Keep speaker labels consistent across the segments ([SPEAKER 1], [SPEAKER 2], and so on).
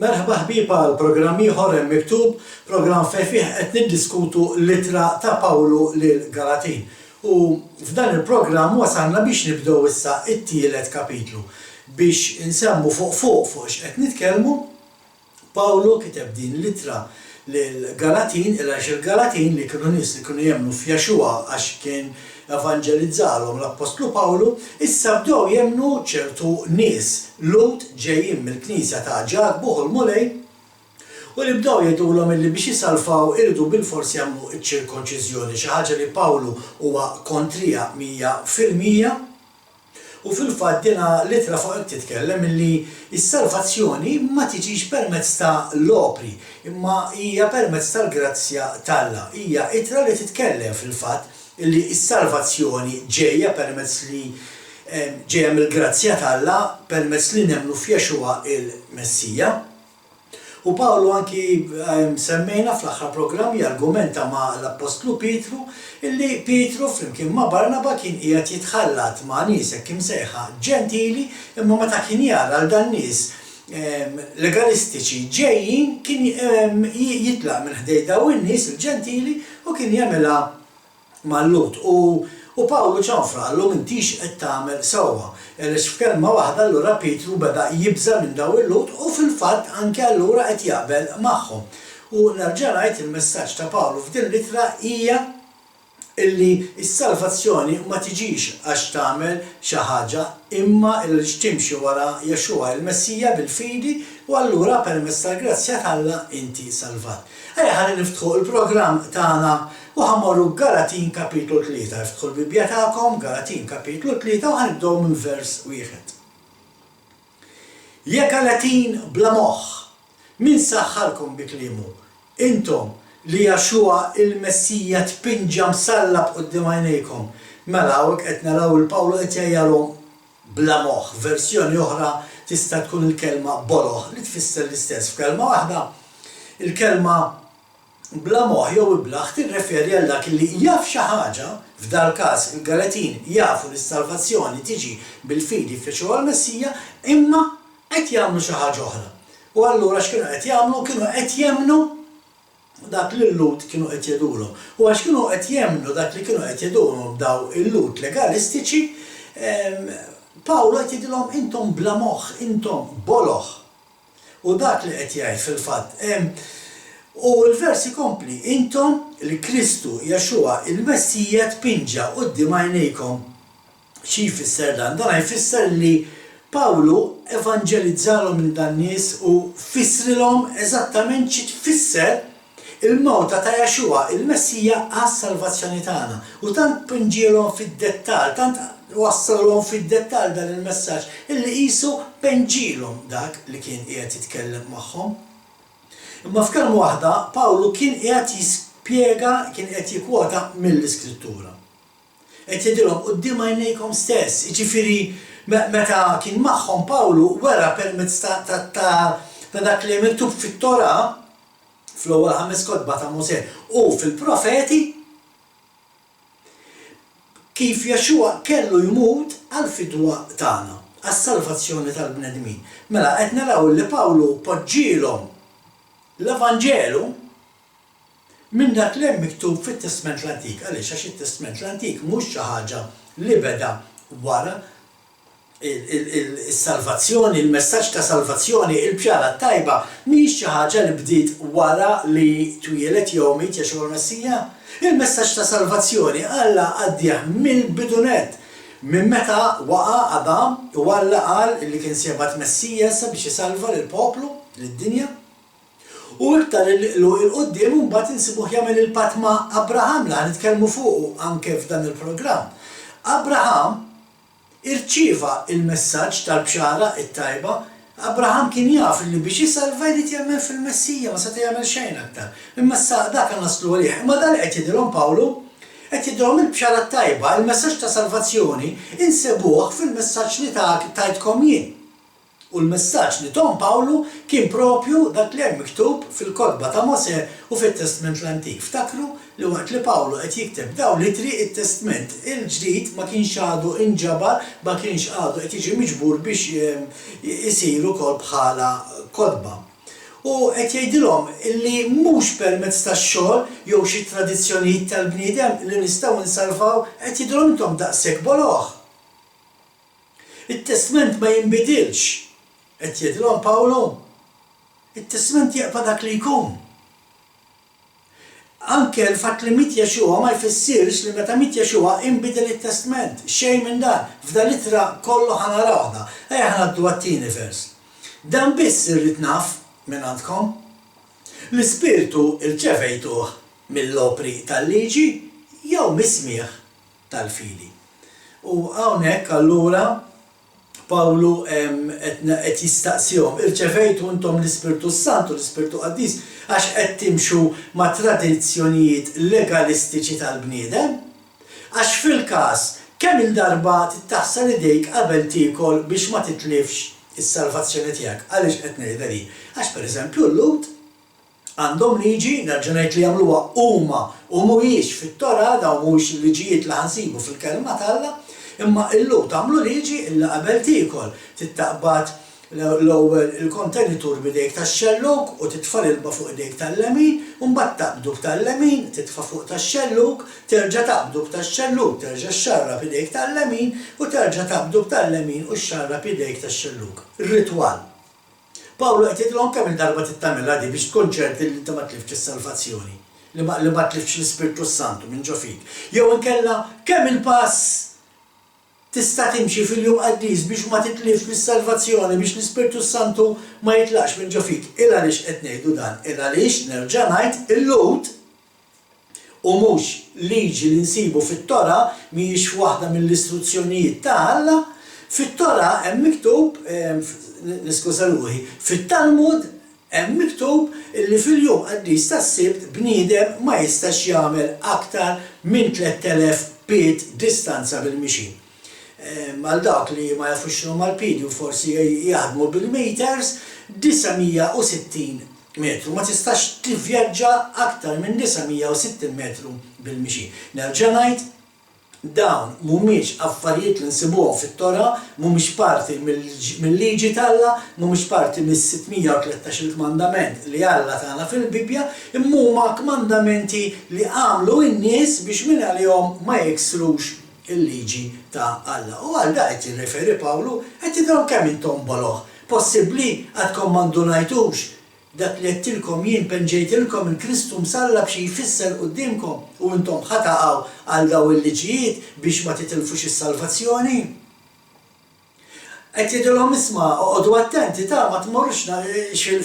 [SPEAKER 1] Merħba ħbiba l-programm ieħor hemm miktub, programm fejn fih qed niddiskutu l-ittra ta' Pawlu lil Galatin. U f'dan il-programm wasalna biex nibdew issa it-tielet kapitlu. Biex insemmu fuq x'qed nitkellmu, Pawlu kiteb din l-ittra lil Galatin għax il-Galatin li kienu nies li kienu jemmnu f'Jaxua għax kien evangelizzalhom l-Apostlu Pawlu, issa bdew jemmnu ċertu nies Lut ġejjin mill-Knisja ta' Ġagbu l-Mulej u li bdew jgħidulhom illi biex jisalfaw iridu bil-fors jagħmlu ċ-ċirkonċiżjoni, xi ħaġa li Pawlu huwa kontrija 100%. U fil-fatt dina litra fuq titkellem illi s-salvazzjoni ma tiġix permezz ta' l-opri, imma hija permezz tal-grazzja t'Alla. Hija ittra li titkellem fil-fatt illi s-salvazzjoni ġejja permezz li ġejja mill-grazzja t'Alla permezz li nemmnu f'Jaxua il-Messija. U Pawlu anki semmejna fl-aħħar programm jargumenta ma' l-Apostlu Pietru illi Pietru flimkien ma' Barnaba kien qiegħed jitħallat ma' nies hekk imsejħa ġentili, imma meta kien jara l dan nies legalistiċi ġejjin kien jitlaq minn ħdej daw in-nies il-ġentili u kien jagħmilha mal-Lut. U Pawlu ċanfra għallhom intix qed tagħmel sewwa. Għaliex f'kelma waħda allura Pietru beda jibża minn daw il-Lut u fil-fatt anke allura qed jaqbel magħhom. U nerġa' ngħid il-messaġġ ta' Pawlu f'din l-ittra hija illi s-salvazzjoni ma tiġix għax tagħmel xi ħaġa imma li timxi wara Jaxua il-Messija bil-fidi u allura permezz tal-grazzja t'Alla inti salvat. Ħalli niftħu il-programm tagħna u ħammorru Galatin kapitlu 3. Iftħu l-Bibja tagħkom Galatin kapitlu 3 u ħanibdew minn vers 1. Ja Galatin bla moħħ, min saħħalkom bi kliemu? Intom li Jaxua il-Messija tpinġa msallab quddiem għajnejkom. Mela hawnhekk qed naraw il-Pawlu qed jgħidilhom bla moħħ. Versjoni oħra tista' tkun il-kelma boloħ li tfisser l-istess. F'kelma waħda il-kelma bla moħħ jew iblaħ tirreferi għal dak li jaf xi ħaġa, f'dal każ il-Galatin jafu li s-salvazzjoni tiġi bil-fidi f'Jaxua l-Messija, imma qed jagħmlu xi ħaġa oħra. U allura x'kienu qed jagħmlu? Kienu qed jemmnu dak li l-Lut kienu qed jgħidulhom. U għax kienu qed jemmnu dak li kienu qed jgħidulhom daw il-Lut legalistiċi, Pawlu qed jgħidilhom intom bla moħħ, intom boloħ. U dak li qed jgħid fil-fatt u l-versi kompli, intom li Kristu Jaxua il-Messija tpinġa quddiem għajnejkom. Xi jfisser dan? Dan jfisser li Pawlu evangelizzalhom minn dan nies u fissrilhom eżattament xi tfisser il-mewta ta' Jaxua il-Messija għas-salvazzjoni tagħna. U tant pinġielhom fid-dettall, tant wassalhom fid-dettall dan il-messaġġ illi qisu penġilhom dak li kien qiegħed jitkellem magħhom. Imma f'kelma waħda, Pawlu kien qiegħed jispjega, kien qed jikkwota mill-Iskrittura. Qed jgħidilhom quddiem għajnejkom stess, jiġifieri meta kien magħhom Pawlu wera permezz ta' dak li miktub fit-Tora fl-ewwel 5 kotba ta' Mosè u fil-Profeti kif Jaxua kellu jmut għall-fidwa tagħna, għas-salvazzjoni tal-bnedmin. Mela qed naraw li Pawlu poġġielhom l-Evanġelu minn dak li hemm miktub fit-Testament l-Antik. Għaliex għax it-Testament l-Antik mhux xi ħaġa li beda wara il-salvazzjoni, il-messaġġ ta' salvazzjoni, il-bxara tajba mhix xi ħaġa li bdiet wara li twielet jew miet Jaxua l-Messija. Il-messaġġ ta' salvazzjoni Alla għaddih mill-bidunet minn meta waqa' Adam u Alla qal li kien siebat Messija biex isalva lill-poplu, lid-dinja. U iktar il-qoddim mbagħad insibuh jagħmel il-patt ma' Abraham li ħanitkellmu fuqu anke f'dan il-programm. Abraham irċieva il-messaġġ tal-bxara it-tajba. Abraham kien jaf li biex jisalva jrid jagħmel fil-Messija ma seta' jagħmel xejn aktar. Imma dak kan naslu għalih. Imma dan qed jidhirhom Pawlu qed jidhirhom il-bxara tajba, il-messaġġ ta' salvazzjoni insebuh fil-messaġġ li tajtkom jien. U l-messaġġ li tom Pawlu kien propju dak li hemm miktub fil-Kotba ta' Mosè u fit-Testament l-Antik. Ftakru li waqt li Pawlu qed jikteb dawn litri it-Testament il-ġdid ma kienx għadu inġabar, ma kienx għadu qed jiġi miġbur biex isiru wkoll bħala kotba. U qed jgħidilhom li mhux permezz tax-xogħol jew xi tradizzjonijiet tal-bniedem li nistgħu nsalvaw qed jgħidilhom intom daqshekk boloħ. It-testament ma jinbidilx, qed jgħidilhom Pawlu. It-testament jaqba' dak li jkun. Anke l-fatt li mit Jexuwa ma jfissirx li meta mit Jexuwa inbidel it-testament. Xejn minn dan, f'dan ittra kollu ħanarawha. Ejja ħanaddu għat-tieni vers. Dan biss irrid naf minn għandkom. L-Ispirtu irċevejtuh mill-opri tal-liġi jew mismieħ tal-fidi. U hawnhekk allura Pawlu qed jistaqsihom, irċevejtu intom l-Ispirtu Santu, l-Ispirtu Qaddis, għax qed timxu ma' tradizzjonijiet legalistiċi tal-bniedem? Għax fil-każ kemm il-darba tittaħsar idejk qabel tiekol biex ma titlifx is-salvazzjoni tiegħek. Għaliex qed ngħidha di? Għax pereżempju l-Lut għandhom liġi nerġa' ngħid li jagħmluha huma u mhuwiex fit-Torah dawn mhuwiex il-liġijiet li ħansibu fil-kelma tal-Alla, imma l-Lut għamlu liġi illa qabel tiekol tittaqbad l-ewwel il-kontenitur b'idejk tax-xelluk u titfa' l-ilba fuq idejk tal-lemin, u mbagħad taqbdu b'tal-lemin, titfa' fuq tax-xelluk, terġa' taqbdu b'tax-xelluk, terġa' xxarrab idejk tal-lemin u terġa' taqbdu b'tal-lemin u xxarrab idejk tax-xelluk. Ir-ritwal. Pawlu qed jgħidilhom kemm il-darba tittamilha di biex tkun ċerti li inti ma tlifx is-salvazzjoni, li ma tlifx l-Ispirtu Santu minn ġo fik. Jew inkella kemm il-pass tista' timxi fil-jum qaddis biex ma titlifx lis-salvazzjoni biex l-Ispirtu Santu ma jitlaqx minn ġo fik. Il għaliex qed ngħidu dan, il għaliex nerġa' ngħid il-Lut u mhux liġi li nsibu fit-Tora mhijiex waħda mill-istruzzjonijiet ta' Alla. Fit-Tora hemm miktub, niskuża ruħi, fit-Talmud hemm miktub li fil-jum qaddis tas-Sibt bniedem ma jistax jagħmel aktar minn 3000 pied distanza bil-mixi. Għal dawk li ma jafux x'huma l-pidi u forsi jaħdmu bil-meters 960 metru. Ma tistax tivvjaġġa aktar minn 960 metru bil-mixi. Nerġa' ngħid dawn mhumiex affarijiet li nsibuhom fit-Tora, mhumiex parti mill-liġi tal-Alla, mhumiex parti mis-613 kmandament li Alla tagħna fil-Bibja, imma huma kmandamenti li għamlu n-nies biex minn għalihom ma jeksrux il-liġi ta' Alla. U għal da qed jirreferi Pawlu qed jidhom kemm intom boloħ. Possibbli għadkom ma ndunajtux dak li għettilkom jien penġejtilkom il-Kristu msalla b'xi jfisser qudiemkom u intom ħataqgħu għal daw il-liġijiet biex ma titilfux is-salvazzjoni. Qed jgħidulhom isma' oqgħodu attenti ta' ma tmorrux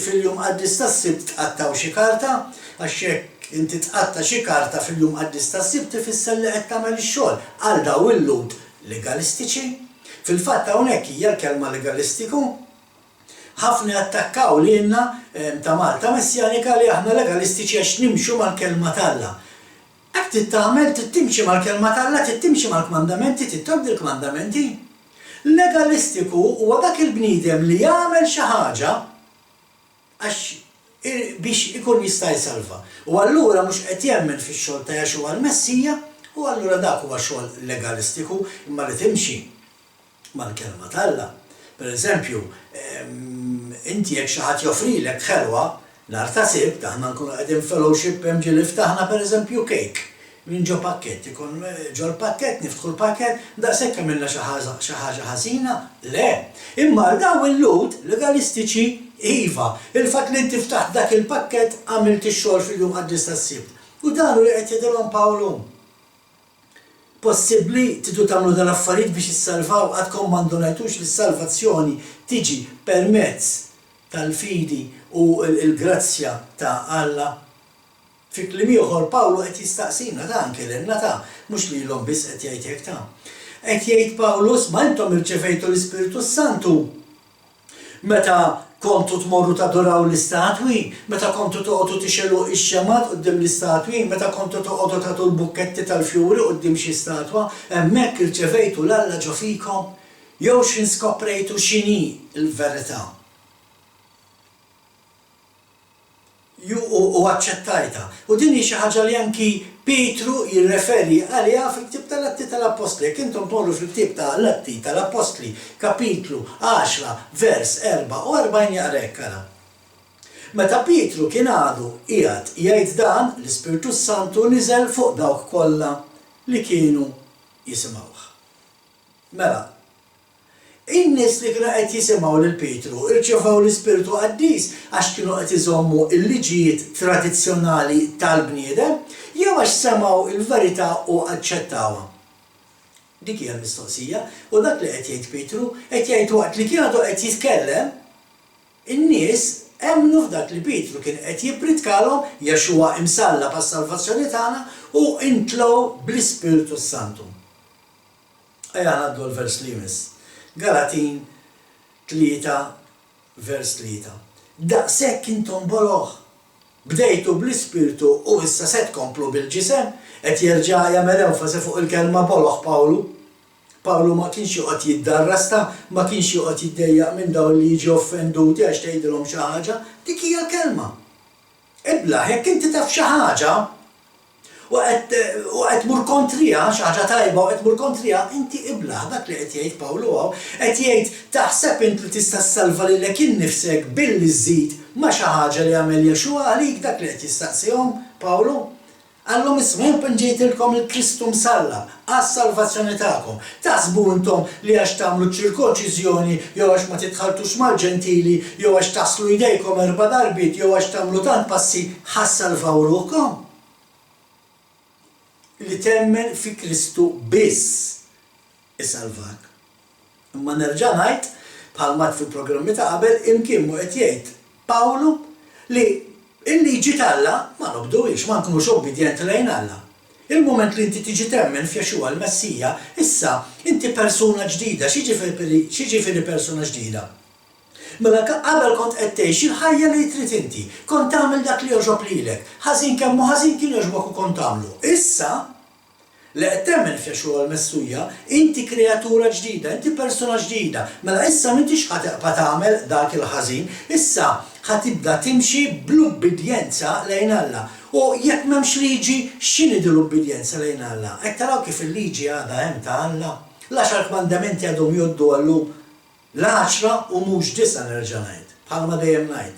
[SPEAKER 1] fil-jum qaddis tas-Sibt tqattaw xi karta għax hekk inti tqatta xi karta fil-jum qaddis tas-Sibt tifisser li qed tagħmel ix-xogħol għal daw il-Lut legalistiċi. Fil-fatt hawnhekk hija l-kelma legalistiku. Ħafna attakkaw lilna ta' Malta Messjanika li aħna legalistiċi għax nimxu mal-kelma tal-Alla. Hekk tittamel tittimxi mal-kelma tal-Alla, tittimxi mal-kmandamenti, tittabdi l-kmandamenti. Legalistiku huwa dak il-bniedem li jagħmel xi ħaġa għax biex ikun jista' jsalva. U allura mhux qed jemmen fix-xogħol ta' Jexuwa l-Messija, u allura dak huwa xogħol legalistiku imma li timxi mal-kelma tal-Alla. Pereżempju, inti jekk xi ħadd joffrilek ħelwa nhar ta' Sibt aħna nkunu qegħdin fellowship hemm ġieli ftaħna pereżempju cake minn ġo pakkett, ikun ġo l-pakkett, niftħu l-pakkett, daqshekk għamilna xi ħaġa ħażina? Le. Imma daw il-Lut legalistiċi iva, il-fatt li inti ftaħt dak il-pakkett għamilt ix-xogħol fil-jum qaddis tas-Sibt. U dan li qed jgħidilhom Pawlu. Possibbli tidu tagħmlu dan affarijiet biex issalvaw għadkom ma ndunajtux li s-salvazzjoni tiġi permezz tal-fidi u l-grazzja ta' Alla. Fi kliem ieħor Pawlu qed jistaqsina dan kellimna ta' mhux lilhom biss qed jgħid hekk ta'. Qed jgħid Pawlus ma intom irċevejtu l-Ispiritu Santu meta kontu tmorru tadoraw l-istatwi, meta kontu toqgħodu tixelu x-xemat quddiem l-istatwi, meta kontu toqgħodu tagħtu l-bukketti tal-fjuri quddiem xi statwa, hemmhekk irċevejtu l-Alla ġo fikom, jew x'inskoprejtu x'inhi l-verità. U aċċettajta. U din hi xi ħaġa li anki Pietru jirreferi għaliha fil-ktieb tal-Atti tal-Apostli. Jekk intom tmorru fil-ktieb tal-Atti tal-Apostli, kapitlu 10, vers 44 jaqra hekk ara. Meta Pietru kien għadu qiegħed jgħid dan, l-Ispiritu Santu niżel fuq dawk kollha li kienu jisimgħuh. Mela, in-nies li kienu qed jisimgħu lil Pietru irċevew l-Ispiritu Qaddiż għax kienu qed iżommu l-liġijiet tradizzjonali tal-bniedem jew għax semgħu il-verità u aċċettawha. Dik hija l-mistoqsija, u dak li qed jgħid Pietru qed jgħid waqt li kien għadu qed jitkellem, in-nies emmnu f'dak li Pietru kien qed jippritkalhom Jexua imsalla pas-salvazzjoni tagħna u intlow bl-Ispiritu Santu. Ejja ngħaddu l-vers li jmiss. Galatin 3 vers 3. Daqshekk intom boloħ. Bdejtu bl-Ispiritu u issa se tkomplu bil-ġisem, qed jerġa' jagħmel enfasi fuq il-kelma boloħ Pawlu. Pawlu ma kienx joqgħod jiddarrasta, ma kienx joqgħod jiddejjaq minn dawn li jiġu offenduti għax tgħidilhom xi ħaġa, dik hija l-kelma. Ibla, jekk inti taf xi ħaġa u qed mur kontrija, xi ħaġa tajba u qed mur kontrija, inti ibla dak li qed jgħid Pawlu hawn, qed jgħid taħseb int li tista' ssalva lilek innifsek billi żżid ma xi ħaġa li għamel Jexua għalik dak li qed jistaqsihom Pawlu. Għallhom isma' ġejtilkom il-Kristu msalla għas-salvazzjoni tagħkom. Taħsbu intom li għax tagħmlu ċirkonċiżjoni jew għax ma titħaltux mal-ġentili jew għax taslu jdejkom 4 darbiet jew għax tagħmlu tant passi ħassalvaw ruhkom. Li temmen fi Kristu biss isalvak. Imma nerġa' ngħid bħalma fil-programmi ta' qabel imkien mu qed jgħid Pawlu li il-liġi tal-Alla ma nobduwix, ma nkunux obbedjenti lejn Alla. Il-moment li inti tiġi temmen f'Jexua l-Messija, issa inti persuna ġdida, x'jiġifieri persuna ġdida? Mela qabel kont qed tgħix il-ħajja li trid inti, kont tagħmel dak li jogħġob lilek, ħażin kemm hu ħażin kien jogħġbok u kont tagħmlu. Issa li qed temmen f'Jexua l-Messija, inti kreatura ġdida, inti persuna ġdida. Mela issa m'intix ħatibqa' tagħmel dak il-ħażin, issa ħatibda timxi bl-ubbidjenza lejn Alla. U jekk m'hemmx liġi, x'inhi din l-ubbidjenza lejn Alla? Qed taraw kif il-liġi għadha hemm ta' Alla. L-10 kmandamenti għadhom jgħoddu għallum l-10 u mhux 9 nerġa' ngħid, bħalma dejjem ngħid.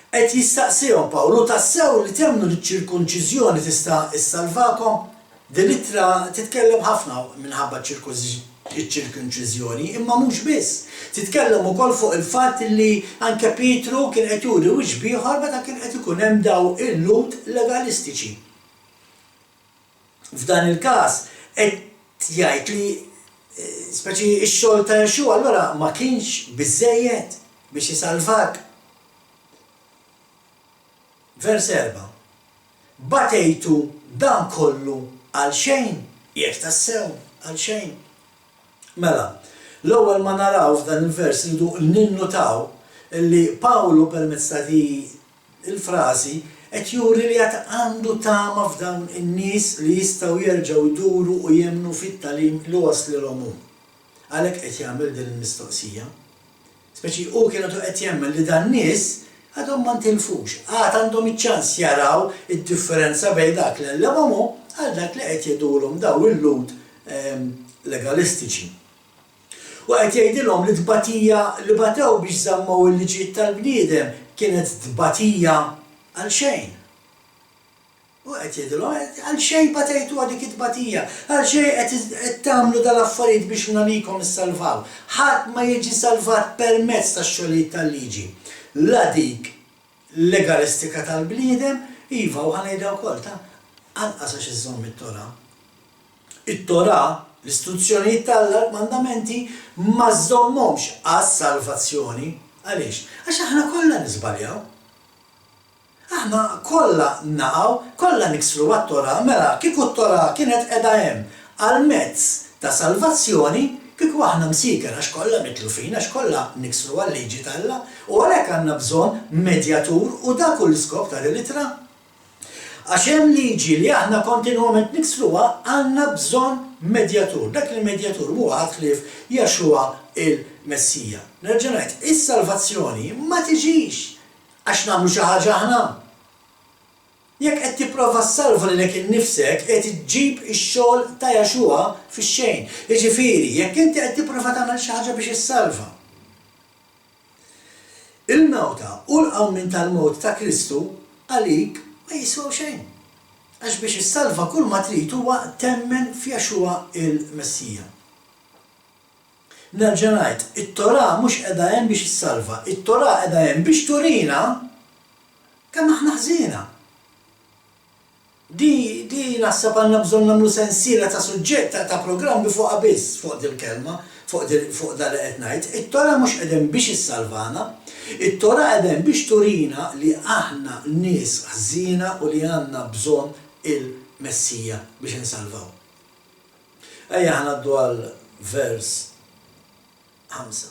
[SPEAKER 1] Qed jistaqsihom Pawlu tassew li temnu li ċ-ċirkunċiżjoni tista' issalvakom, din ittra titkellem ħafna minħabba ċ-ċirkunċiżjoni, imma mhux biss. Titkellem ukoll fuq il-fatt li anke Pietru kien qed juri wiċċ ieħor meta kien qed ikun hemm daw il-lut legalistiċi. F'dan il-każ qed jgħid li speċi x-xogħol ta' Jexua allura ma kienx biżżejjed biex isalvak. Vers 4. Batejtu dan kollu għal xejn, jekk tassew għal xejn. Mela, l-ewwel ma naraw f'dan il-vers ridu ninnutaw li Pawlu permezz ta' il-frasi qed juri li qed għandu tama f'dawn in-nies li jistgħu jerġgħu jduru u jemmnu fit-tagħlim li waslilhom hu. Għalhekk qed jagħmel din il-mistoqsija. Speċi hu kien qed jemmel li dan nies għadhom ma ntilfux, għandhom iċ-ċans jaraw id-differenza bejn dak li għallewhom għal dak li qed jgħidulhom daw il-lud legalistiċi. U qed jgħidilhom li tbatija li batew biex żammaw il-liġijiet tal-bniedem kienet tbatija għal xejn. U qed jgħidilhom għal xejn batejtu dik it-tbatija, għal xejn qed tagħmlu dal-affarijiet biex nagħlikom issalvaw. Ħadd ma jiġi salvat permezz tax-xogħlijiet tal-liġi. La dik legalistika tal-bniedem, iva u ħanejda wkoll ta' anqas għax iżomm it-Tora. It-Tora, l-istruzzjonijiet tal-mandamenti ma żommhomx għas-salvazzjoni. Għaliex? Għax aħna kollha niżbaljaw. Aħna kollha naqgħu, kollha niksru għat-Tora, mela kieku t-Tora kienet qiegħda hemm għal mezz ta' salvazzjoni, kieku aħna msiker għax kollha mitlufin, għax kollha niksru għal-liġi tal-Alla, u għalhekk għandna bżonn medjatur u dak kull iskop ta' il-ittra. Għax hemm liġi li aħna kontinwament niksruha għandna bżonn medjatur. Dak il-medjatur huwa ħadd Jexua il-Messija. Nerġa' ngħid, is-salvazzjoni ma tiġix għax nagħmlu xi ħaġa aħna. Jekk qed tipprova ssalva lilek innifsek qed iġġib ix-xogħol ta' Jexua fix-xejn. Jiġifieri, jekk inti qed tipprova tagħmel xi ħaġa biex issalva. il-mewta u l-qawmin tal-mewt ta' Kristu għalik ma jiswew xejn. Għax biex issalva kull ma trid huwa temmen f'Jaxua il-Messija. Nerġa' ngħid, it-Torah mhux qiegħda hemm biex issalva, it-Torah qiegħda hemm biex turina kemm aħna ħżiena. Di naħseb għandna bżonn nagħmlu sensiela ta' suġġett ta' programmi fuqha biss fuq din kelma, fuq dan li qed ngħid. It-Torah mhux qiegħda hemm biex issalvana, it-Torah qiegħda hemm biex turina li aħna nies ħżiena u li għandna bżonn il-Messija biex insalvaw. Ejja ħnaddu għal vers 5.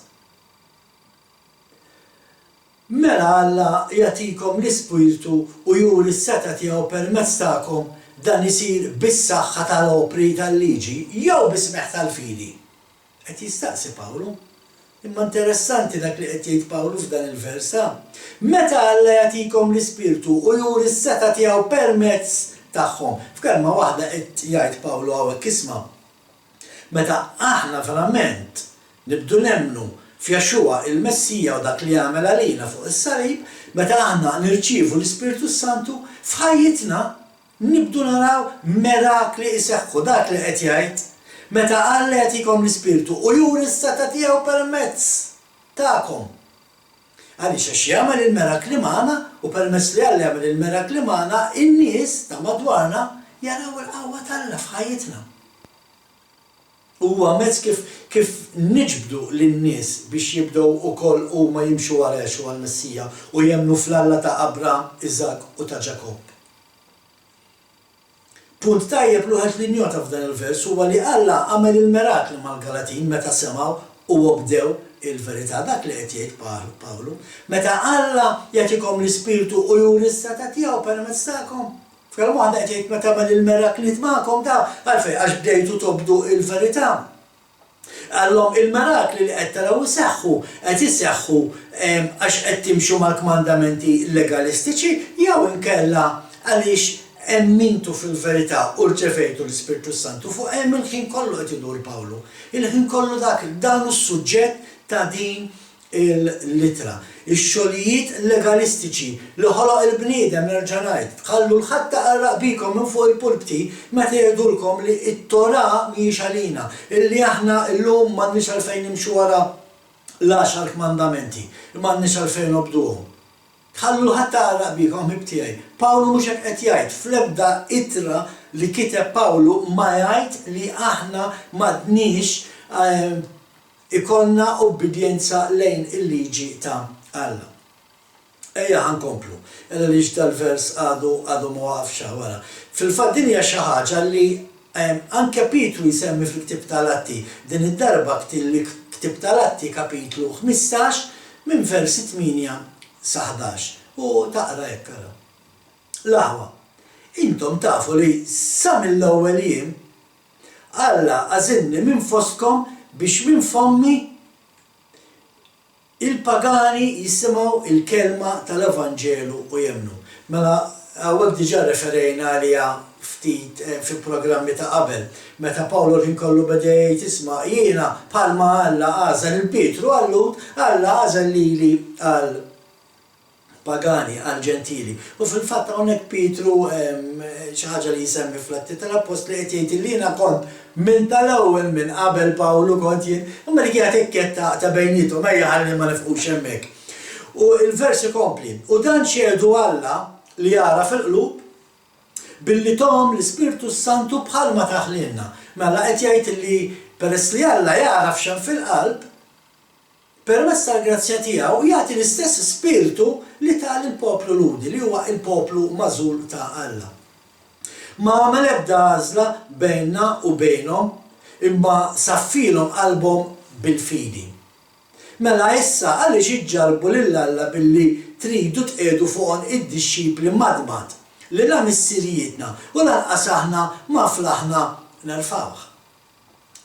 [SPEAKER 1] Mela Alla jagħtikom l-Ispirtu u juri s-seta tiegħu permezz tagħkom dan isir bis-saħħa tal-opri tal-liġi jew bis-smeħ tal-fidi. Qed jistaqsi Pawlu. Imma interessanti dak li qed jgħid Pawlu f'dan il-vers. Meta Alla jagħtikom l-Ispirtu u juri s-seta tiegħu permezz tagħhom. F'kelma waħda qed jgħid Pawlu hawnhekk isma'. Meta aħna verament nibdu nemmnu f'Jaxua il-Messija u dak li jagħmel għalina fuq is-salib, meta aħna nirċievu l-Ispirtu Santu f'ħajjitna nibdu naraw mirakli iseħħu dak li qed jgħid. Meta Alla jagħtikom l-Ispirtu u juri s-seta tiegħu permezz tagħkom. Għaliex għax jagħmel il-mirakli magħna u permezz li Alla jagħmel il-mirakli magħna, in-nies ta' madwarna jaraw il-qawwa tal-Alla f'ħajjitna. Huwa mezz kif niġbdu lin-nies biex jibdew ukoll huma jimxu wara Jaxua l-Messija u jemmnu fl-Alla ta' Abraham, Iżak u ta' Ġakob. Punt tajjeb li wieħed li njota f'dan il-vers huwa li Alla għamel il-mirakli mal-Galatin meta semgħu u bdew il-verità dak li qed jgħid Pawlu. Meta Alla jagħtikom l-Ispirtu u juri s-seta tiegħu permezz tagħkom. F'kelma waħda qed jgħid meta għamel il-mirakli magħkom ta' għalfejn għax bdejtu tobdu il-verità. Għallhom il-mirakli li qed taraw iseħħu qed iseħħu għax qed timxu mal-kmandamenti legalistiċi jew inkella għaliex emmintu fil-verità u rċevejtu l-Ispirtu Santu fuq hemm il-ħin kollu qed idur Pawlu. Il-ħin kollu dan is-suġġett ta' din il-litra. Ix-xogħlijiet legalistiċi li ħoloq il-bniedem nerġa' ngħid, ħallu l-ħadd taqraq bikom minn fuq il-pulpti meta jgħidulkom li t-Torah mhijiex għalina, illi aħna llum m'għandniex għalfejn nimxu wara l-10 kmandamenti, m'għandniex għalfejn nobduhom. Ħallu l-ħadd taqraq bikom ħibtiegħi. Pawlu mhux hekk qed jgħid fl-ebda ittra li kiteb Pawlu ma jgħid li aħna m'għandniex ikollna obbedjenza lejn il-liġi ta' Alla. Ejja ħankomplu, li tal-vers għadu ma waqafx wara. Fil-fatt din hija xi ħaġa li anke Pietru jsemmi fil-Ktib tal-Atti, din id-darba Ktib tal-Atti kapitlu 15 minn versi 8 sa 11 u taqra hekk ara. L-aħwa, intom tafu li sa mill-ewwel jiem Alla għażilni minn fostkom biex minn fommi il-pagani jisimgħu il-kelma tal-Evanġelu u jemmnu. Mela hawnhekk diġà referejna għaliha ftit fil-programmi ta' qabel. Meta Pawlu kollu beda jgħid isma' jiena bħalma Alla għażel il-Pietru għallut, Alla għażel lili għal pagani, għal ġentili. U fil-fatt hawnhekk Pietru xi ħaġa li jisemmi fl-Atti tal-Apostli qed jgħid li jiena kont minn tal-ewwel minn qabel Pawlu kont jien, imma li kienet ikketta ta' bejnietom ejja ħalli ma nifqux hemmhekk. U l-vers ikompli, u dan xedu Alla li jara fil-qlub billi tom l-Ispirtu Santu bħalma taħlilna. Mela qed jgħid li peress li Alla jaraf x'hemm fil-qalb, permezz tal-grazzja tiegħu jagħti l-istess Spiritu li tal il-poplu ludi, li huwa il-poplu magħżul ta' Alla. Ma għamel ebda għażla bejnna u bejnhom imma saffilhom qalbhom bil-fidi. Mela issa għaliex iġġarbu lil Alla billi tridu tqiegħdu fuqhom id-dixxipli madmad li la missirijietna u lanqas aħna ma flaħna nerfawh.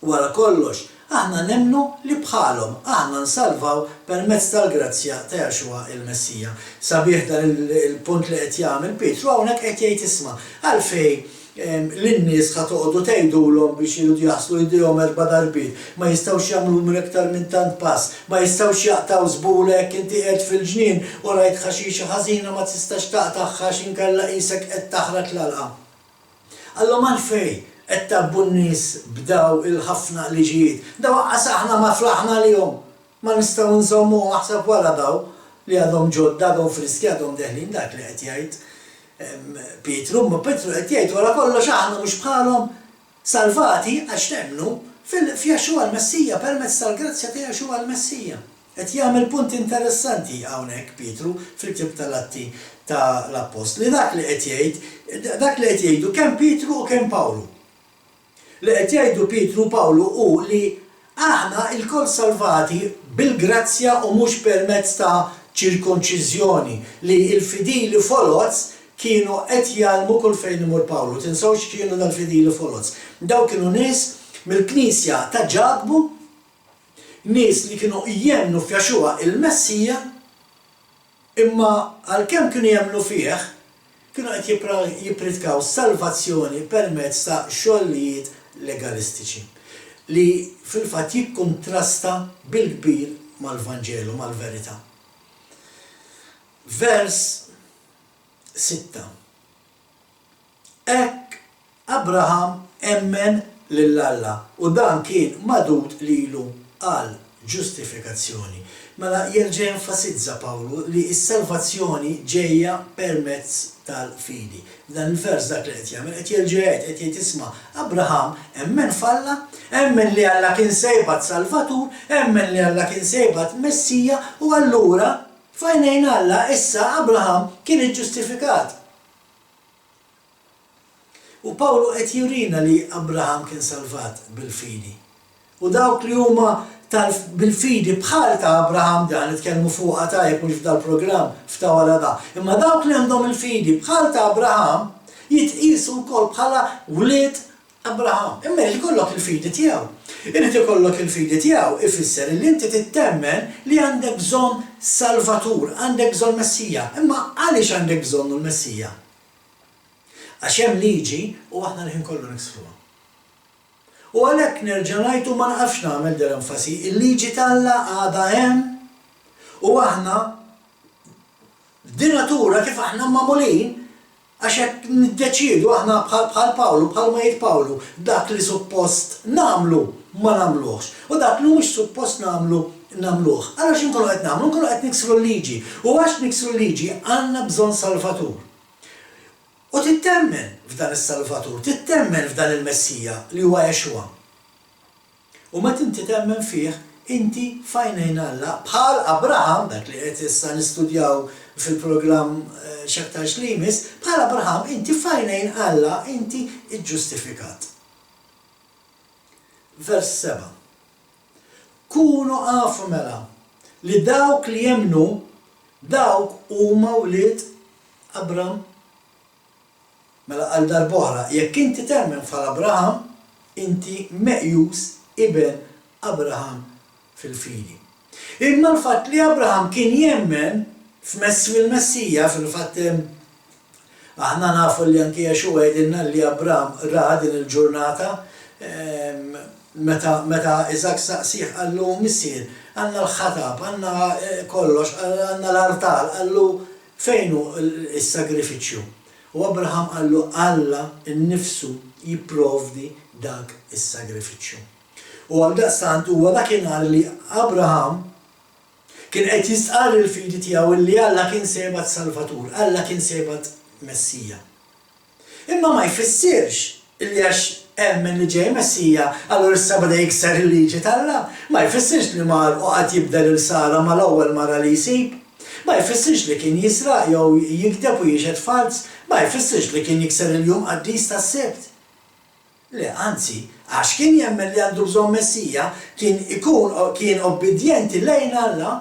[SPEAKER 1] Wara kollox, aħna nemmnu li bħalhom aħna nsalvaw permezz tal-grazzja ta' Jaxua il-Messija. Sabiħ dan il-punt li qed jagħmel Pietru hawnhekk qed jgħid isma' għalfejn l-nies ħatoqgħodu tgħidulhom biex iridu jaħslu jdejhom 4 darbiet, ma jistgħux jagħmlu minn iktar minn tant pass, ma jistgħux jaqtaw żbulek inti qed fil-ġnien u rajt ħaxixa ħażina ma tistax taqtaħħa x'inkella qisek qed taħraq l-alqa. Allura għalfejn qed tabbu n-nies b'daw il-ħafna liġijiet. Daw waqqas aħna ma flaħna lihom. Ma nistgħu nżommu naħseb wara daw li għadhom ġodda, għadhom friski, għadhom deħlin dak li qed jgħid Pietru, ma Pietru qed jgħid wara kollox aħna mhux bħalhom salvati għax nemmnu f'Jaxxua l-Messija permezz tal-grazzja ta' Jaxxua l-Messija. Qed jagħmel punt interessanti hawnhekk Pietru fil-ktieb tal-Atti tal-Apostli dak li qed jgħidu kemm Pietru u kemm Pawlu. Li qed jgħidu Pietru u Pawlu hu li aħna l-kol salvati bil-grazzja u mhux permezz ta' ċirkonċiżjoni li l-fidili foloz kienu qed jgħalmu kull fejn imur Pawlu. Tinsawx kienu dal-fidili foloz. Daw kienu nies mill-Knisja ta' Ġadbu, nies li kienu jemnu f'Jaxxua il-Messija, imma għalkemm kienu jemnu fih, kienu qed jippritkaw salvazzjoni permezz ta' xogħlijiet legalistiċi li fil-fatt jikkontrasta bil-kbir mal-Vanġelu, mal-verità. Vers 6. Hekk Abraham emmen lill-Alla u dan kien madud lilu għal ġustifikazzjoni. Mela jerġa' jenfasizza Pawlu li s-salvazzjoni ġejja permezz tal-fidi. Dan il-vers dak li qed jagħmel qed jerġa' qed jgħid isma' Abraham emmen falla, emmen li Alla kien sejbad Salvatur, emmen li Alla kien sejbad Messija u allura f'għajnejn Alla issa Abraham kien iġġustifikat. U Pawlu qed jurina li Abraham kien salvat bil-fidi. U dawk li huma bil-fidi bħal ta' Abraham dan nitkellmu fuqha tajjeb mhux f'dal-programm f'ta' wara da. Imma dawk li għandhom il-fidi bħal ta' Abraham jitqisu wkoll bħala wlied Abraham. Imma jkollok il-fidi tiegħu. Irid ikollok il-fidi tiegħu ifisser li inti tittemmen li għandek bżonn Salvatur, għandek bżonn Messija. Imma għaliex għandek bżonn il-Messija? Għax hemm liġi u aħna l-ħin kollu niksruha. U għalhekk nerġa' ngħidu ma nafx nagħmel dal-enfasi, il-liġi talla għadha hemm u aħna b'dinatura kif aħna magħmulin għax hekk niddeċiedu aħna bħal Pawlu, bħal ma jgħid Pawlu, dak li suppost nagħmlu ma nagħmluhx u dak li mhux suppost nagħmluh. Għalax inkunu qed nagħmlu, nkunu qed niksru l-liġi u għax niksru l-liġi għandna bżonn Salvatur. U tittemmen f'dan is-Salvatur, tittemmen f'dan il-Messija li huwa Jaxxua. U meta inti temmen fih, inti f'għajnejn Alla bħal Abraham, dak li qed issa nistudjaw fil-programm x'aktarx li jmiss, bħal Abraham inti f'għajnejn Alla inti iġġustifikat. Vers 7. Kunu għafu mela li dawk li jemnu dawk huma wlied Abraham. Mela għal darb'oħra, jekk inti temmen fal-Abraham, inti meqjus ibn Abraham fil-fidi. Imma l-fatt li Abraham kien jemmen fil-Messija, fil-fatt aħna nafu li anke Jaxxua jgħidilna li Abraham ra din il-ġurnata meta Iżak saqsih qallu missier, għandna l-ħatab, għandna kollox, għandna l-artal, qallu fejnu is-sagrifiċċju. U Abraham qallu Alla innifsu jipprovdi dak is-sagrifiċċju. U għaldaqstant huwa dakinhar li Abraham kien qed jistqarr il-fidi tiegħu li Alla kien sejbad Salvatur, Alla kien sejbad Messija. Imma ma jfissirx li għax emmen li ġej Messija, allura issa bada jikser il-liġi tal-Alla. Ma jfissirx li mar u qatt jibdel il-sara mal-ewwel mara li jsib. Ma jfissirx li kien jisraq jew jikdeb u jiexed fals, ma jfissirx li kien jikser il-jum qaddis tas-Sebt. Le, anzi, għax kien jemmen li għandu bżonn Messija, kien obbedjenti lejn Alla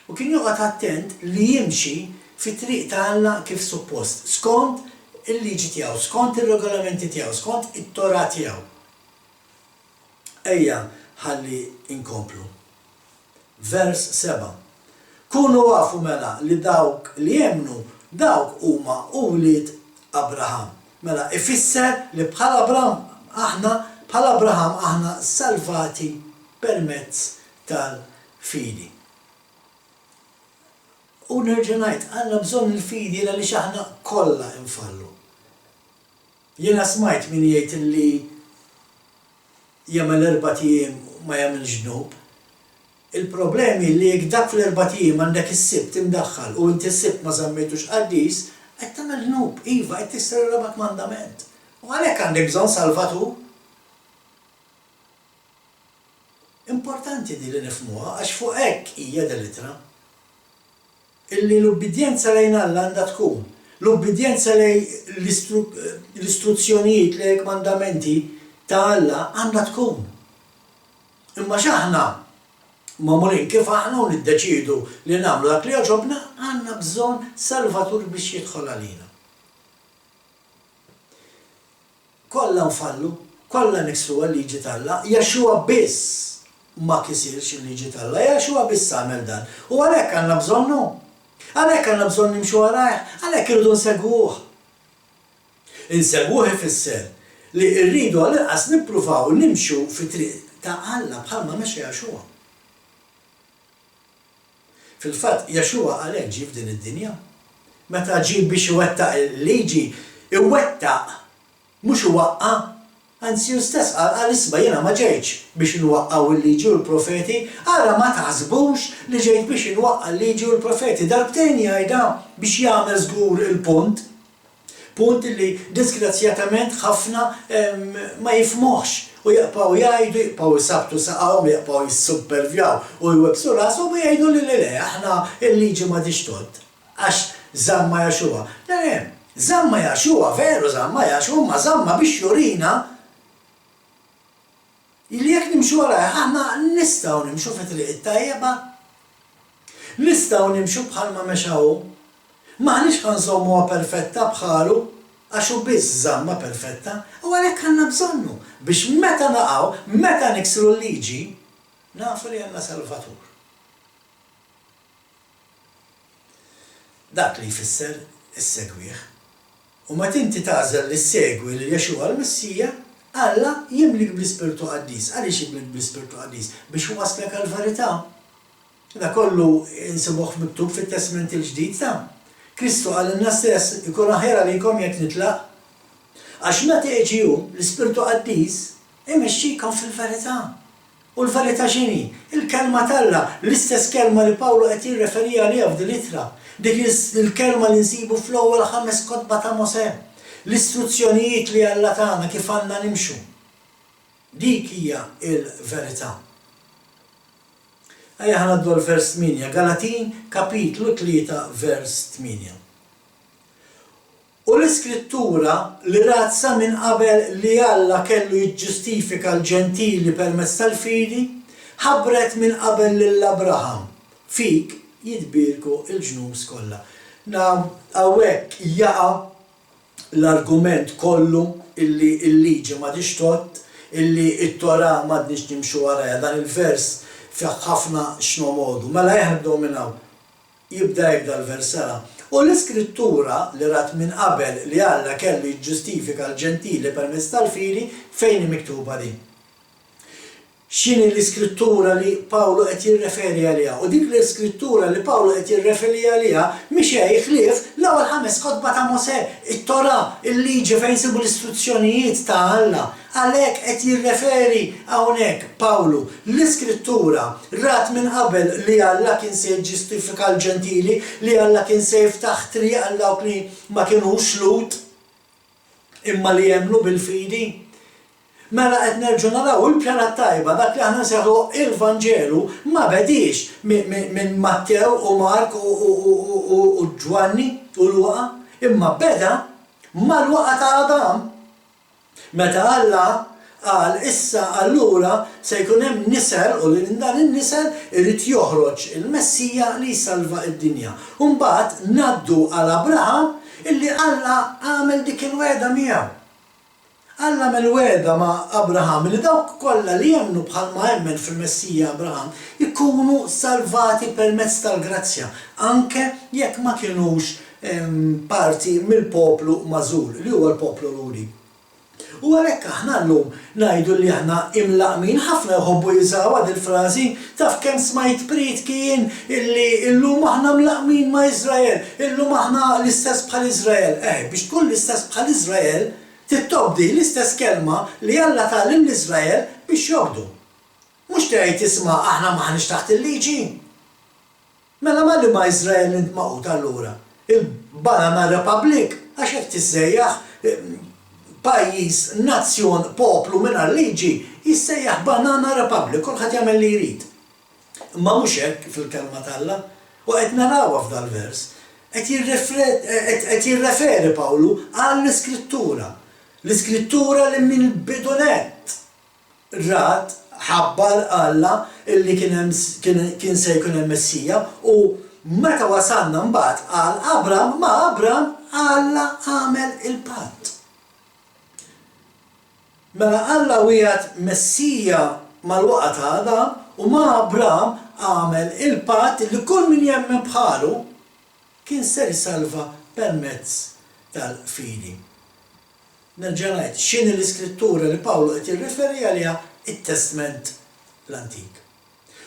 [SPEAKER 1] u kien joqgħod attent li jimxi fit-triq ta' Alla kif suppost, skont il-liġi tiegħu, skont ir-regolamenti tiegħu, skont it-Torah tiegħu. Ejja ħalli inkomplu. Vers 7. Kunu għafu mela li dawk li jemnu dawk huma wlied Abraham. Mela ifisser li bħala Abraham aħna salvati permezz tal-fidi. U nerġa' ngħid għandna bżonn il-fidi għaliex aħna kollha infallu. Jiena smajt min jgħid li jagħmel 4 ijiem ma jagħmel ġnub. Il-problemi li jekk dak fl-4 ijiem għandek is-sibt imdaħħal u inti s-sibt ma żammejtux qaddis, qed tagħmel ġnub, iva qed tisser rabak mandament. U għalhekk għandek bżonn salvatur. Importanti di li nifhmuha għax fuq hekk hija l-ittra. Illi l-ubbidjenza lejn Alla għandha tkun. L-ubbidjenza lejn l-istruzzjonijiet lejn il-mandamenti ta' Alla għandha tkun. Imma x'aħna magħmulin kif aħna u niddeċiedu li nagħmlu dak li jogħġobna, għandna bżonn salvatur biex jidħol għalina. Kollha nfallu, kollha niksru għal-liġi tal-Alla, Jaxxua biss ma kisirx il-liġi tal-Alla, Jaxxua biss għamel dan. U għalhekk għandna bżonnu. Għalhekk għandna bżonn nimxu warajh, għalhekk irridu nsegwuh. Insegwuh ifisser li rridu għal-inqas nippruvaw nimxu fit-triq ta' Alla bħalma mexa Jaxxua. Fil-fatt Jaxxua għalhekk ġie f'din id-dinja. Meta ġie biex iwettaq il-liġi, iwettaq mhux iwaqqa, anzi hu stess qal isma' jiena ma ġejtx biex inwaqqaw il-liġi u l-profeti, ara ma taħsbux li ġejt biex inwaqqa l-liġi u l-profeti. Darbtejn jgħidha biex jagħmel żgur il-punt. Punt li disgrazzjatament ħafna ma jifhmuhx u jaqpaw jgħidu, jaqpaw jisabtu saqgħu, jaqpaw jissuppervjaw u jwebsu rashom u jgħidu li le aħna il-liġi ma tixtod għax żamma Jaxxua. Le, żamma Jaxxua, veru żamma Jaxxua, ma żamma biex jurina illi jekk nimxu warajh aħna nistgħu nimxu fit-triq it-tajjeba. Nistgħu nimxu bħalma mexa hu. M'aħniex ħansommuha perfetta bħalu għax hu biss żamma perfetta u għalhekk għandna bżonnu biex meta naqgħu, meta niksru l-liġi, nafu li għandna salvatur. Dak li jfisser issegwih. U meta inti tagħżel li ssegwi lil Jaxxua l-Missija, Alla jimlik bl-Ispirtu Qaddis. Għaliex jimlik bl-Ispirtu Qaddis? Biex waslek għall-verità. Da kollu insibuh miktub fit-Testament il-ġdid ta'. Kristu għallinna stess ikun aħjar għalikom jekk nitlaq. Għax meta jiġi hu l-Ispirtu Qaddis imexxikom fil-verità. U l-verità x'inhi? Il-kelma t'Alla, l-istess kelma li Pawlu qed jirreferi għaliha f'din l-ittra. Dik il-kelma li nsibu fl-ewwel 5 kotba ta' Mosè. L-istruzzjonijiet li Alla tagħna kif għandna nimxu. Dik hija l-verità. Ejja ħanaddu l-vers 8, Galatin kapitlu 3 vers 8. U l-Iskrittura li razza minn qabel li Alla kellu jiġġustifika l-ġentili permezz tal-fidi, ħabbret minn qabel lil Abraham. Fik jitbirku il-ġnus kollha. Hawnhekk jaqa' l-argument kollu illi l-liġi ma tixtott, illi t-Torah m'għadniex nimxu warajha. Dan il-vers fih ħafna x'nomodu. Mela jieħdu minn hawn. Jibda hekk dal-vers ara. U l-Iskrittura li rat minn qabel li Alla kellu jiġġustifika l-ġentili permezz tal-fidi fejn miktuba din. X'inhi l-Iskrittura li Pawlu qed jirreferi għaliha. U dik l-Iskrittura li Pawlu qed jirreferi għaliha mhix ħlief l-ewwel 5 kotba ta' Mosè, it-Torah, il-liġi fejn sibu l-istruzzjonijiet ta' Alla. Għalhekk qed jirreferi hawnhekk Pawlu l-Iskrittura rat minn qabel li Alla kien se jiġġustifika l-ġentili, li Alla kien se jiftaħ triq għal dawk li ma kinux Lut imma li jemmnu bil-fidi. Mela qed nerġgħu naraw il-pjana tajba dak li aħna nseħħu il-Vanġelu ma bedix minn Mattew u Mark u Ġwanni u Luqa, imma beda ma Luqa ta' Adam. Meta Alla qal issa allura se jkun hemm nisel u li minn dan in-nisel irid joħroġ il-Messija li jsalva d-dinja. U mbagħad ngħaddu għal Abraham illi Alla għamel dik il-wegħda miegħu. Alla mel-weda ma' Abraham li dawk kollha li jemmnu bħalma jemmen fil-Messija Abraham ikunu salvati permezz tal-grazzja, anke jekk ma kienux parti mill-poplu mażul, li huwa l-poplu luri. U għalhekk aħna llum ngħidu li aħna imlaqmin ħafna jħobbu jiżgħu il-frażi taf kemm smajt prit kien illi llum aħna mlaqmin ma' Iżrael, illum aħna l-istess bħal Iżrael. Biex tkun l-istess bħal Iżrael, tittobdi l-istess kelma li Alla tgħallim l-Iżrael biex jobdu. Mhux tgħid isma' aħna maħniex taħt il-liġi. Mela ma li ma' Iżrael int maqut allura. Il-Banana Republic għax hekk tissejjaħ pajjiż, nazzjon, poplu mingħajr liġi jissejjaħ Banana Republic, kulħadd jagħmel li jrid. Imma mhux hekk fil-kelma t'Alla, u qed narawha f'dal-vers, qed jirreferi Pawlu għall-Iskrittura. L-Iskrittura li mill-bidunet rat ħabbar Alla illi kien se jkun hemm Messija u meta wasalna mbagħad qal Abram Alla għamel il-patt. Mela Alla wieħed Messija mal-waqt għada u ma' Abram għamel il-patt li kull min jemmen bħalu kien ser jsalva permezz tal-fidi. Nerġa' ngħid x'inhi l-Iskrittura li Pawlu qed jirriferi għaliha it-Testament l-Antik.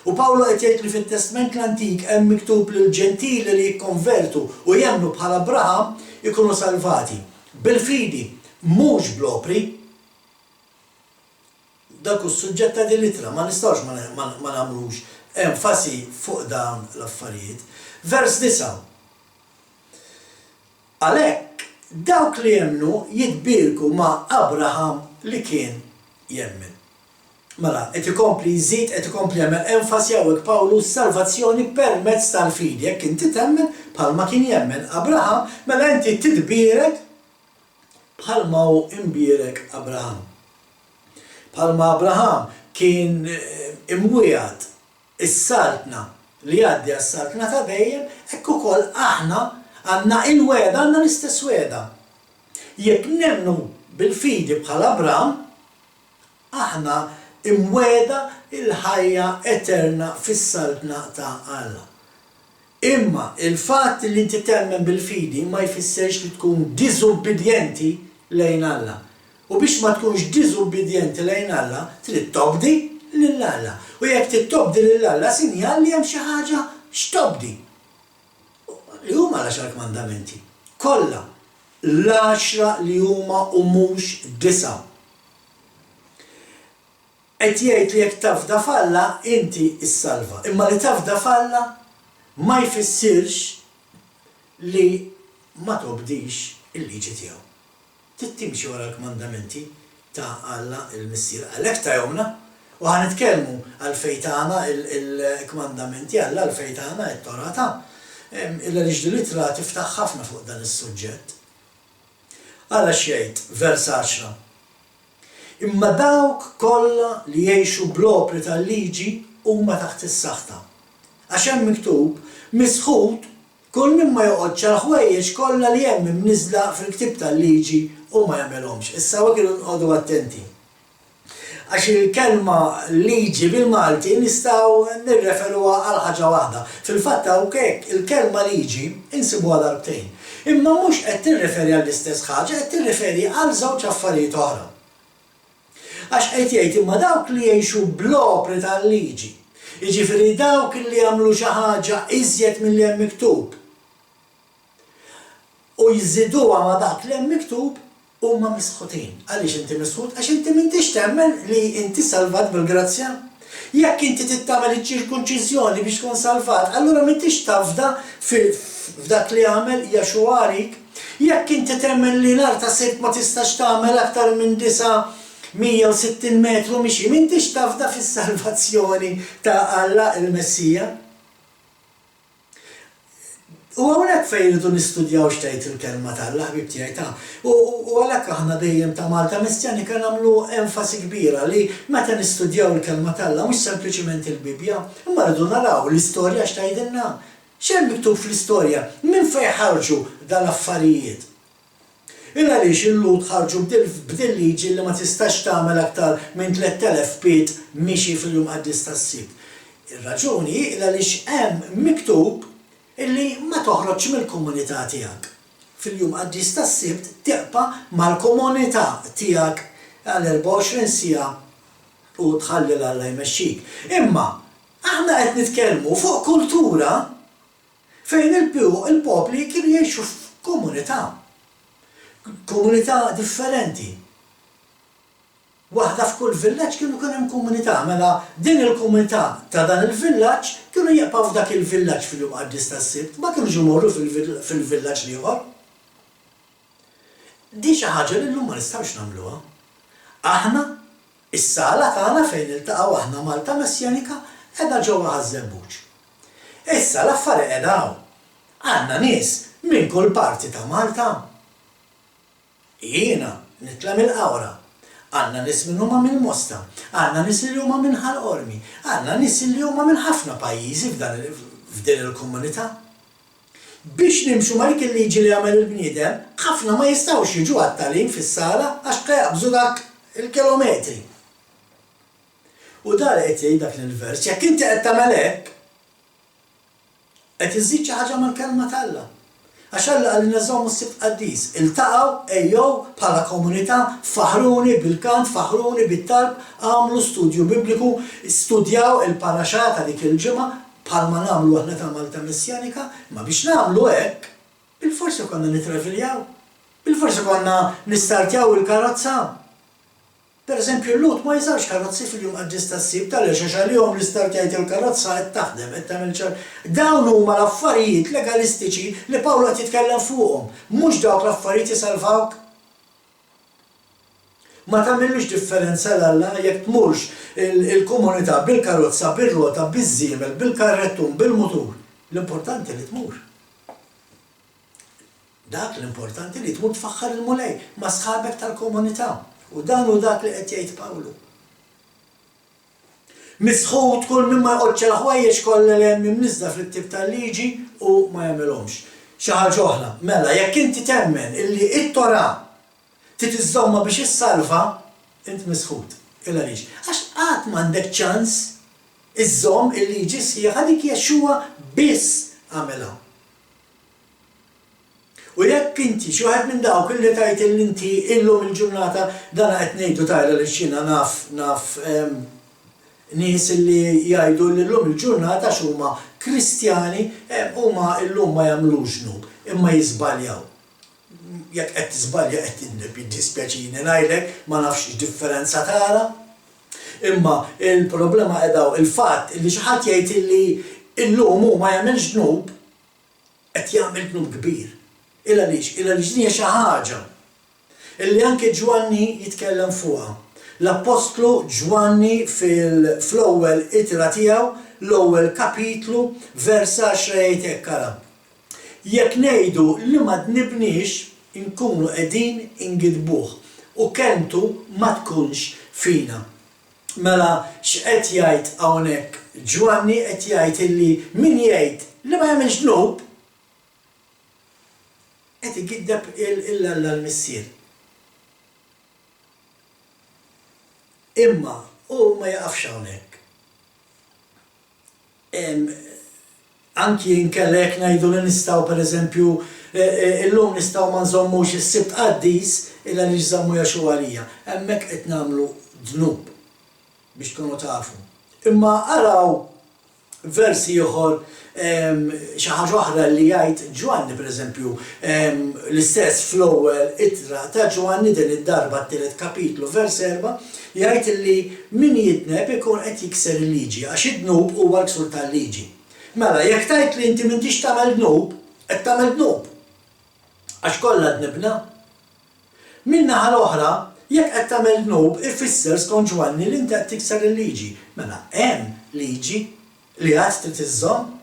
[SPEAKER 1] U Pawlu qed jgħid li fit-Testament l-Antik hemm miktub lil ġentili li jikkonvertu u jemmnu bħal Abraham ikunu salvati bil-fidi mhux bl-opri. Dak is-suġġett ta' din litra ma nistgħux ma nagħmlux enfasi fuq dawn l-affarijiet. Vers 9. Għalhekk dawk li jemmnu jitbierku ma' Abraham li kien jemmen. Mela, qed ikompli jżid, qed ikompli jagħmel enfasi hawnhekk Pawlu s-salvazzjoni permezz tal-fidi. Jekk inti temmen bħalma kien jemmen Abraham, mela inti titbierek bħalma hu imbierek Abraham. Bħalma Abraham kien imwiegħed is-saltna li għaddi għas-saltna ta' dejjem, hekk ukoll aħna għandna il-weda, għandna l-istess weda. Jekk nemmnu bil-fidi bħal Abraham, aħna imweda il-ħajja eterna fis-saltna ta' Alla. Imma il-fatt li inti temmen bil-fidi ma jfissirx li tkun diżubbidjenti lejn Alla. U biex ma tkunx diżubbidjenti lejn Alla, trid tobdi lil Alla. U jekk tittobdi lil Alla sinjal li hemm xi ħaġa x'tobdi. Li huma l-10 mandamenti. Kollha l-10 li huma u mhux 9. Qed jgħid li jekk tafda falla inti issalva. Imma li tafda falla ma jfissirx li ma tobdix il-liġi tiegħu. Tittimxi wara l-kmandamenti ta' Alla il-Missier. Għalhekk ta' jomna u ħanitkellmu għal-fejtana il-kmandamenti Alla għal-fejtana it-Torata. Il-liġi litra tiftaħ ħafna fuq dan is-suġġett. Alla xjgħid vers 10. Imma dawk kollha li jgħixu bl-opri tal-liġi huma taħt is-saħta. Għax hemm miktub misħud kull min ma joqgħodx għal ħwejjeġ kollha li hemm imniżla fil-ktieb tal-liġi u ma jagħmelhomx. Issa wek inqogħdu attenti. Għax il-kelma liġi bil-Malti nistgħu nirreferuha għal ħaġa waħda. Fil-fatt hawnhekk il-kelma liġi insibuha darbtejn. Imma mhux qed tirreferi għall-istess ħaġa, qed tirreferi għal żewġ affarijiet oħra. Għax qed jgħid imma dawk li jgħixu bl-opri tal-liġi. Jiġifieri dawk li jagħmlu xi ħaġa iżjed milli hemm miktub. U jżiduha ma' dak li hemm miktub huma misħutin. Għaliex inti misħut? Għax inti m'intix temmen li inti salvat bil-grazzja. Jekk inti tittamel iċ-ċirkunċiżjoni biex tkun salvat, allura m'intix tafda f'dak li għamel Jaxuarik. Jekk inti temmen li nar ta' sibt ma tistax tagħmel aktar minn 160 metru mixi, m'intix tafda fis-salvazzjoni ta' Alla il-Messija. U hawnhekk fejn iridu nistudjaw x'tgħid il-kelma tal-Alla ħbib tiegħi ta'. U għalhekk aħna dejjem ta' Malta Mistjanika nagħmlu enfasi kbira li meta nistudjaw il-kelma tal-Alla mhux sempliċement il-Bibja, imma rridu naraw l-istorja x'tgħidilna. X'hemm miktub fl-istorja? Minn fejn ħarġu dal-affarijiet? Għaliex il-Lut ħarġu b'din liġi li ma tistax tagħmel aktar minn 3000 pied mixi fil-jum qaddis tas-sibt. Ir-raġuni għaliex hemm miktub illi ma toħroġx mill-komunità tiegħek. Fil-jum qaddis tas-sibt teqpa' mal-komunità tiegħek għal 24 siegħa u tħalli Alla jmexxik. Imma aħna qed nitkellmu fuq kultura fejn il-popli kienu jgħixu f'komunità. Komunità differenti. Waħda f'kull villaġġ kienu hemm komunità, mela din il-komunità ta' dan il-villaġġ kienu jaqgħu f'dak il-villaġġ fil-jum qaddis tas-sibt, ma kienux imorru fil-villaġġ ieħor. Di xi ħaġa li llum ma nistgħux nagħmluha. Aħna is-sala tagħna fejn iltaqgħu aħna Malta Messjanika qiegħda ġewwa Ħażebbuġ. Issa l-affarijiet qiegħda hawn. Għandna nies minn kull parti ta' Malta. Jiena nitla' mill-Qawra. Għandna nies minn huma minn Mosta, għandna nies li huma minn Ħalqormi, għandna nies li huma minn ħafna pajjiżi f'din il-komunità. Biex nimxu ma dik il-liġi li għamel il-bniedem, ħafna ma jistgħux jiġu għat-tagħlim fis-sala għax qebżu dak il-kilometri. U dar qed jgħid dak il-vers, jekk inti qed tagħmel hekk, qed iżid xi ħaġa mal-kelma t'Alla. Għax Alla qal nżommu s-sibt qaddis, iltaqgħu ejjew bħala komunità faħruni bil-kant, faħruni bit-talb, għamlu studju bibliku, studjaw il-paraxà ta' dik il-ġimgħa bħalma nagħmlu aħna ta' Malta Messjanika, ma biex nagħmlu hekk, bil-forsi konna nitraviljaw, bil-forsi konna nistartjaw il-karozza. Pereżempju Lut ma jiżawx karozzi fil-jum qaddis tas-sibt għaliex għax għalihom li startjajt il-karozza qed taħdem qed tagħmel ċar. Dawn huma l-affarijiet legalistiċi li Pawlu qed jitkellem fuqhom, mhux dawk l-affarijiet jisalvawk. Ma tagħmilux differenza l-Alla jekk tmurx il-komunità bil-karozza, bir-rota, biż-żiemel, bil-karrettun, bil-mutur. L-importanti li tmur. Dak l-importanti li tmur tfaħħar il-mulej ma' sħabek tal-komunità. U dan u dak li qed jgħid Pawlu. Misħud kull minn ma jqgħodx il-ħwejjeġ kollha li hemm imniżda fl-ittib tal-liġi u ma jagħmilhomx. Xi ħaġa oħra, mela jekk inti temmen illi t-Torah titiżżomma biex issalva, int misħud. Il għaliex. Għax qatt m'għandek ċans iżżomm il-liġi sħiħa dik Jexxua biss għamilha. U jekk inti xi wieħed minn dawk illi tajt illi inti illum il-ġurnata dan qed ngħidu tajla li xina naf nies illi jgħidu li llum il-ġurnata x'huma Kristjani huma llum ma jagħmlux ġnub imma jiżbaljaw. Jekk qed tiżbalja qed jiddispjaċini ngħidlek ma nafx x'differenza tara. Imma il-problema qiegħda il-fatt li xi ħadd jgħid illi llum hu ma jagħmilx ġnub qed jagħmel ġnub kbir. Illa lix din hija xi ħaġa illi anke Ġwanni jitkellem fuqha. L-Apostlu Ġwanni fl-ewwel ittra tiegħu, l-ewwel kapitlu, vers 10 jgħid hekk ara. Jekk ngħidu li ma tnibniex inkunu qegħdin ingidbuh u kelmtu ma tkunx fina. Mela x'qed jgħid hawnhekk Ġwanni qed jgħid illi min jgħid li ma jagħmilx ġnub qed igiddeb il-Alla l-missier. Imma hu ma jaqafx hawnhekk. Anki jinkellek ngħidu li nistgħu pereżempju illum nistgħu ma nżommux is-sibt qaddis illa li żammu Jexxua għalija. Hemmhekk qed nagħmlu dnub biex tkunu tafu. Imma araw versi ieħor xi ħaġa oħra li jgħid Ġwanni pereżempju l-istess fl-ewwel ittra ta' Ġwanni din id-darba t-tielet kapitlu vers 4 jgħid li min jidneb ikun qed jikser il-liġi għax id-dnub huwa l-ksur tal-liġi. Mela jekk tgħid li inti m'intix tagħmel dnub, qed tagħmel dnub. Għax kollha dnibna. Min-naħa l-oħra jekk qed tagħmel dnub ifisser skont Ġwanni li inti qed tikser il-liġi. Mela hemm liġi li għad trid iżżomm.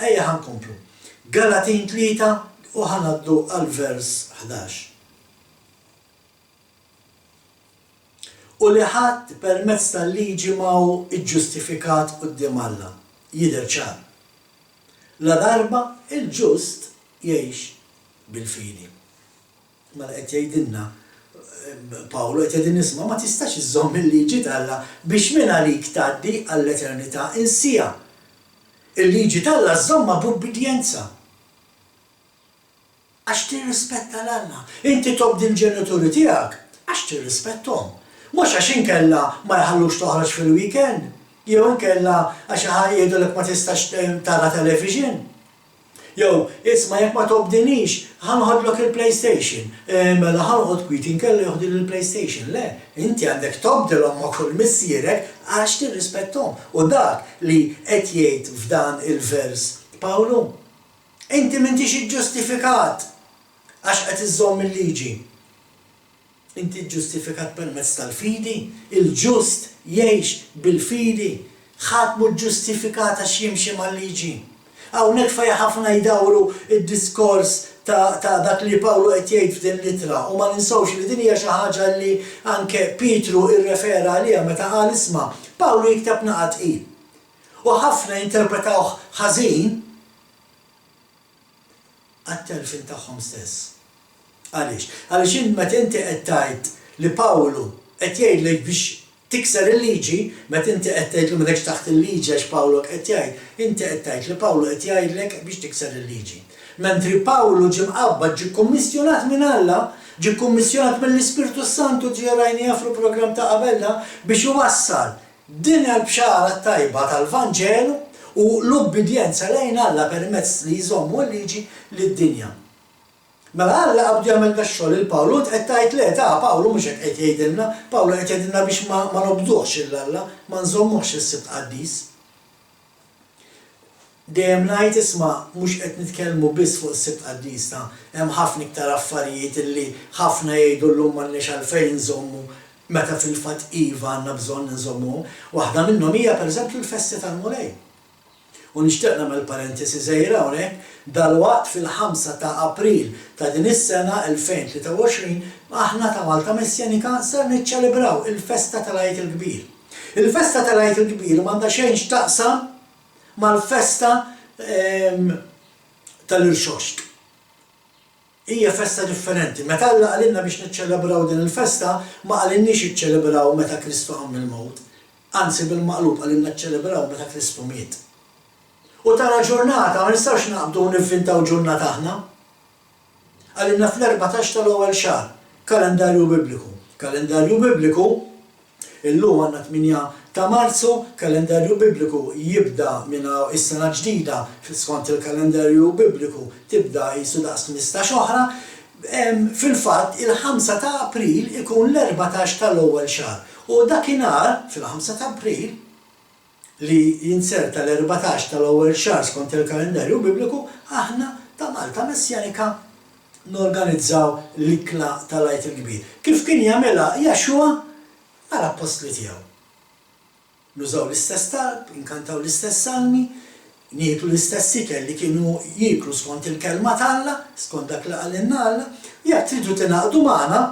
[SPEAKER 1] Ejja ħankomplu. Galatin 3 u ħanaddu għal vers 11. U li ħadd permezz tal-liġi ma hu iġġustifikat quddiem Alla. Jidher ċar. La darba il-ġust jgħix bil-fidi. Mela qed jgħidilna Pawlu qed jgħidin isma' ma tistax iżżomm il-liġi t'Alla biex minn għalik tgħaddi għall-eternità insija. il-liġi tal-Alla żomma b'ubbidjenza. Għax tirrispetta l-Alla. Inti tobdi l-ġenituri tiegħek għax tirrispetthom. Mhux għax inkella ma jħallux toħroġ fil-weekend, jew inkella għax jgħidulek ma tistax tara television. Jew isma' jekk ma tobdinix, ħanħodlok il-PlayStation. Mela ħanħod kwit inkella joħdi il-PlayStation. Le, inti għandek tobdilhom ma' kull missierek għax tirrispetthom. U dak li qed jgħid f'dan il-vers Pawlu, inti m'intix iġġustifikat għax qed iżżomm il-liġi. Inti ġustifikat permezz tal-fidi, il-ġust jgħix bil-fidi, ħadd mhu ġustifikat għax jimxi mal-liġi. Hawnhekk fejn ħafna jdawru id-diskors ta' dak li Pawlu qed jgħid f'din litra u ma ninsawx li din hija xi ħaġa li anke Pietru irrefera għaliha meta qal isma' Pawlu jikteb naqa' tqil. U ħafna interpretawh ħażin għat-telfin tagħhom stess. Għaliex? Għaliex int meta inti qed tgħid li Pawlu qed jgħidlek biex tikser il-liġi, meta inti qed tgħid li m'għandekx taħt il-liġi għax Pawlu qed jgħid, inti qed tgħid li Pawlu qed jgħidlek biex tikser il-liġi. Mentri Pawlu ġie mqabbad ġie kummissjonat minn Alla, ġie kummissjonat mill-Ispirtu Santu ġie rajniha fil-programm ta' qabelha biex iwassal din il-bxara tajba tal-Vanġelu u l-ubbidjenza lejn Alla permezz li jżommu l-liġi lid-dinja. Mela Alla qabdu jagħmel dax-xogħol il-Pawlu qed tgħid le ta' Pawlu mhux hekk qed jgħidilna, Pawlu qed jgħidilna biex ma nobduhx il-Alla, ma nżommux is-Sibt Qaddis. Dejjem ngħid isma' mhux qed nitkellmu biss fuq is-Sibt Qaddis ta' hemm ħafna iktar affarijiet illi ħafna jgħidu llum m'għandniex għalfejn nżommu meta fil-fatt iva għandna bżonn nżommu. Waħda minnhom hija pereżempju l-Festi tal-Mulej. U nixtieq nagħmel parentesi żgħira hawnhekk, dalwaqt fil-5 ta' April ta' din is-sena 2023 aħna ta' Malta Messjanika ser niċċelebraw il-Festa tal-Għid il-Kbir. Il-Festa tal-Għid il-Kbir m'għandha xejn x'taqsam mal-Festa tal-Irxoxk. Hija festa differenti. Meta Alla qalilna biex niċċelebraw din il-festa ma qalinniex iċċelebraw meta Kristu qam mill-mewt. Anzi bil-maqlub qalilna ċċelebraw meta Kristu miet. U tara ġurnata, ma nistgħux naqbdu nivvintaw ġurnata aħna. Għalilna fl-14 tal-ewwel xahar, kalendarju Bibliku. Kalendarju Bibliku, illum għandna 8 ta' Marzu, kalendarju Bibliku jibda minn is-sena ġdida skont il-kalendarju Bibliku tibda qisu daqs 15 oħra. Fil-fatt il-5 ta' April ikun l-14 tal-ewwel xahar. U dakinhar fil-5 ta' April li jinserta l-14 tal-ewwel xahar skont il-kalendarju Bibliku, aħna ta' Malta Messjanika norganizzaw l-ikla tal-Għid il-Kbir. Kif kien jagħmilha Jaxua mal-apostli tiegħu. Nużaw l-istess talb, inkantaw l-istess salmi, nieħdu l-istess ikel li kienu jieklu skont il-kelma tal-Alla, skont dak li qalilna Alla, jekk tridu tingħaqdu magħna,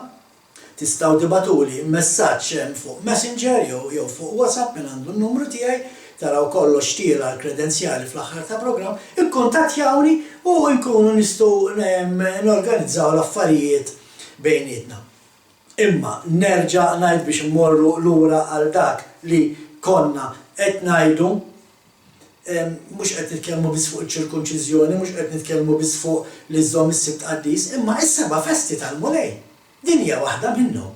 [SPEAKER 1] tistgħu tibatuli messaġġ fuq Messenger jew fuq WhatsApp minn għandu n-numru tiegħi, taraw kollox tiela l-kredenzjali fl-aħħar ta' programm, ikkuntattjawni u nkunu nistgħu norganizzaw l-affarijiet bejnietna. Imma nerġa' ngħid biex immorru lura għal dak li konna qed ngħidu, mhux qed nitkellmu biss fuq iċ-ċirkunċiżjoni, mhux qed nitkellmu biss fuq li żżomm is-Sibt Qaddis, imma is-seba' festi tal-Mulej. Din hija waħda minnhom.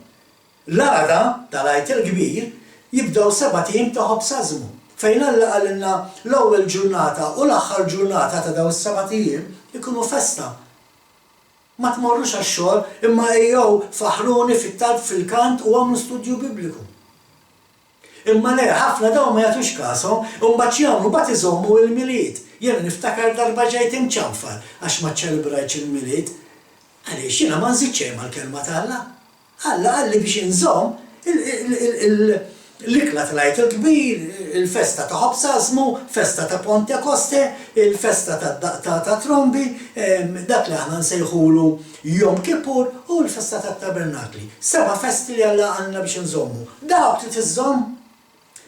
[SPEAKER 1] L-għada tal-Għid il-Kbir jibdew 7 tim ta' ħobsażmu. Fejn Alla qalilna l-ewwel ġurnata u l-aħħar ġurnata ta' dawn is-7 tim ikunu festa. Ma tmorrux għax-xogħol imma ejjew faħruni fit-talb fil-kant u għamlu studju Bibliku. Imma le, ħafna dawn ma jagħtux kasom, u mbagħad jagħmlu bagħad iżommu l-milied. Jiena niftakar darba ġejt imċanfar għax ma ċċelebrajtx il-milied. Għaliex jiena ma nżidx xejn mal-kelma ta' Alla. Alla qalli biex inżomm l-ikla tal-Għid il-Kbir, il-festa ta' ħobsażmu, festa ta' Pontekoste, il-festa ta' Trombi, dak li aħna nsejħulu Jom Kippur u l-festa ta' Tabernakli. 7 festi li Alla għandna biex inżommu. Dawk trid iżomm.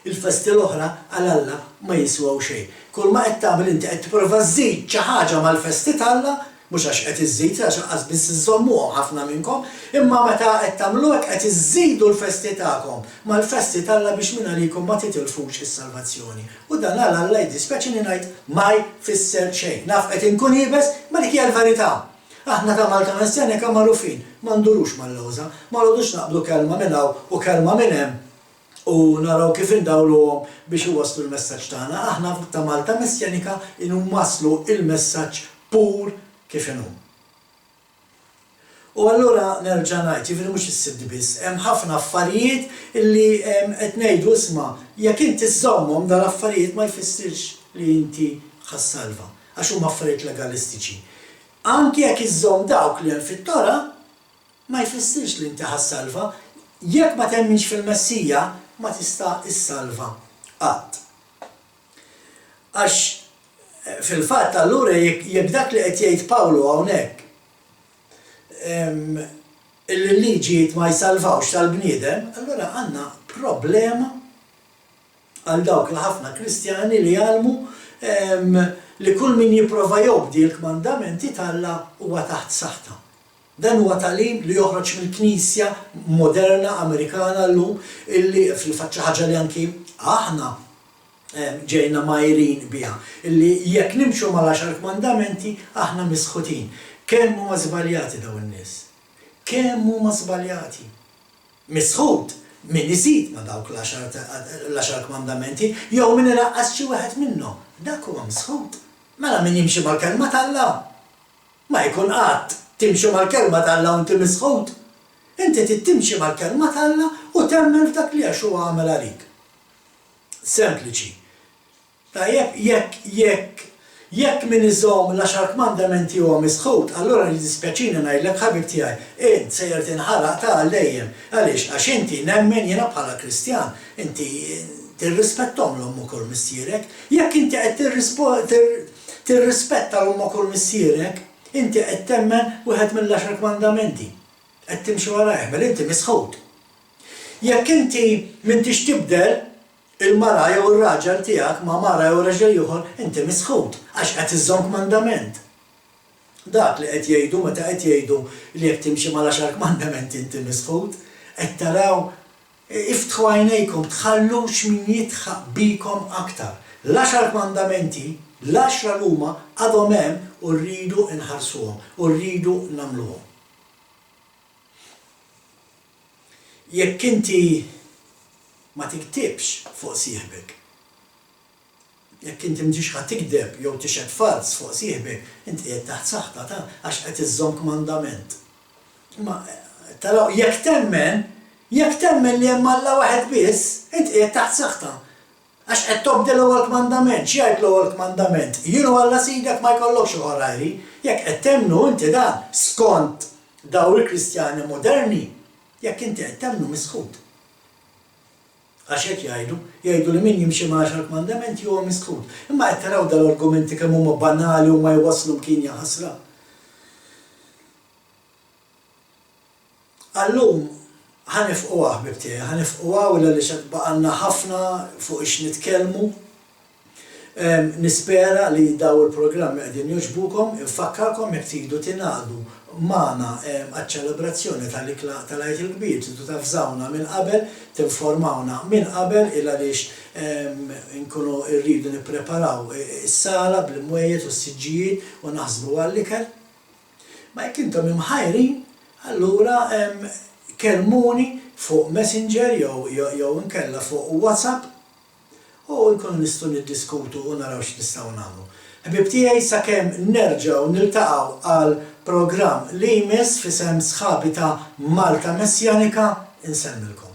[SPEAKER 1] Il-festi l-oħra għal Alla ma jiswaw xejn. Kull ma qed tagħmel inti qed tipprova żżid xi ħaġa mal-festi tal-Alla, Mhux għax qed iżżid għax qas biss iżommuhom ħafna minnkom, imma meta qed tagħmlu hekk qed iżżidu l-festi tagħkom mal-festi tal-Alla biex minn għalikom ma titilfux is-salvazzjoni. U dan għal Alla jdispjaċini ngħid ma jfisser xejn. Naf qed inkun jibes ma dik hija l-verità. Aħna ta' Malta Messjanika magħrufin, ma ndurux mal-lowża, ma rridux naqblu kelma minn hawn u kelma minn hemm u naraw kif indawluhom biex iwasslu l-messaġġ tagħna. Aħna ta' Malta Messjanika inwasslu il-messaġġ pur kif inhu. U allura nerġa' ngħid, jiġifieri mhux is-sibdi biss, hemm ħafna affarijiet illi qed ngħidu isma' jekk inti żżommhom dan l-affarijiet ma jfissirx li inti ħassalva għax huma affarijiet legalistiċi. Anki jekk iżżomm dawk li hemm fit-Tora ma jfissirx li inti ħassalva, jekk ma temminx fil-Messija ma tista' issalva qatt. Għax fil-fatt allura jekk dak li qed jgħid Pawlu hawnhekk il-liġijiet ma jsalvawx tal-bniedem, allura għandna problema għal dawk il-ħafna Kristjani li jgħalmu li kull min jipprova jobdi l-kmandamenti tal-Alla huwa taħt saħta. Dan huwa tagħlim li joħroġ mill-Knisja moderna Amerikana llum illi fil-fatt xi ħaġa li anki aħna ġejna majrin biha, illi jekk nimxu mal-10 kmandamenti aħna misħutin. Kemm huma żbaljati dawn in-nies? Kemm huma żbaljati? Misħut min iżid ma dawk l-10 kmandamenti jew min inaqqas xi wieħed minnhom. Dak huwa misħut. Mela min jimxi mal-kelma tal-Alla. Ma jkun qatt timxi mal-kelma tal-Alla u inti misħut. Inti tittimxi mal-kelma tal-Alla u temmel f'dak li għax huwa għamel għalik. Sempliċi. Jekk min iżomm l-10 kmandamenti huwa misħut, allura jiddispjaċini ngħidlek ħabib tiegħi, int sejjer tinħaraq ta' lejjem. Għaliex għax inti nemmen jiena bħala Kristjan, inti tirrispettom l-omm ukoll missierek. Jekk inti qed tirrispetta l-omm ukoll missierek, inti qed temmen wieħed mill-10 kmandamenti. Qed timxi warajh, mela inti misħut. Jekk inti m'intix tibdel il-mara jew ir-raġel tiegħek ma' mara jew raġel ieħor, inti misħut għax qed iżżomm kmandament. Dak li qed jgħidu meta qed jgħidu li jekk timxi mal-10 kmandamenti inti misħut, qed taraw iftħu għajnejkom tħallux min jitħaq bikom aktar. L-10 kmandamenti, l-10 huma għadhom hemm u rridu nħarsuhom, u rridu nagħmluhom. Jekk inti ma tiktibx fuq sieħbek. Jekk inti m'tix ħa tikdeb jew tixhed fals fuq sieħbek, inti qiegħed taħt saħħta għax qed iżżomm kmandament. Ma taraw jekk temmen li hemm Alla waħed biss, inti qiegħed taħt saħħta. Għax qed tobdel l-ewwel kmandament, x'jgħid l-ewwel kmandament? Jienu Alla sidek ma jkollokx ħorajri. Jekk qed temnu inti dan skont daw il-Kristjani moderni, jekk inti qed temnu misħut. Għax hekk jgħidu li min jimxi ma' 10 kmandamenti huwa misħut. Imma qed taraw dal-argumenti kemm huma banali u ma jwasslu mkien ħasra. Allum ħanifqu ħbib tiegħi, ħanifqu għawla li xed baqalna ħafna fuq ix nitkellmu. Nispera li daw il-programmi qegħdin jogħġbukom, infakkarkom jekk tridu tingħaqdu magħna għaċ-ċelebrazzjoni tal-ikla tal-Għid il-Kbir, tridu tafżawna minn qabel, tinformawna minn qabel il għaliex inkunu rridu nippreparaw is-sala bl-imwejjed u s-siġġijiet u naħsbu għall-ikel. Ma jekk intom imħajrin, allura kelmuni fuq Messenger jew inkella fuq WhatsApp u nkunu nistgħu niddiskutu u naraw x'nistgħu nagħmlu. Ħbib tiegħi sakemm nerġgħu niltaqgħu għal programm li jmiss f'isem sħabi ta' Malta Messjanika insemmilkom.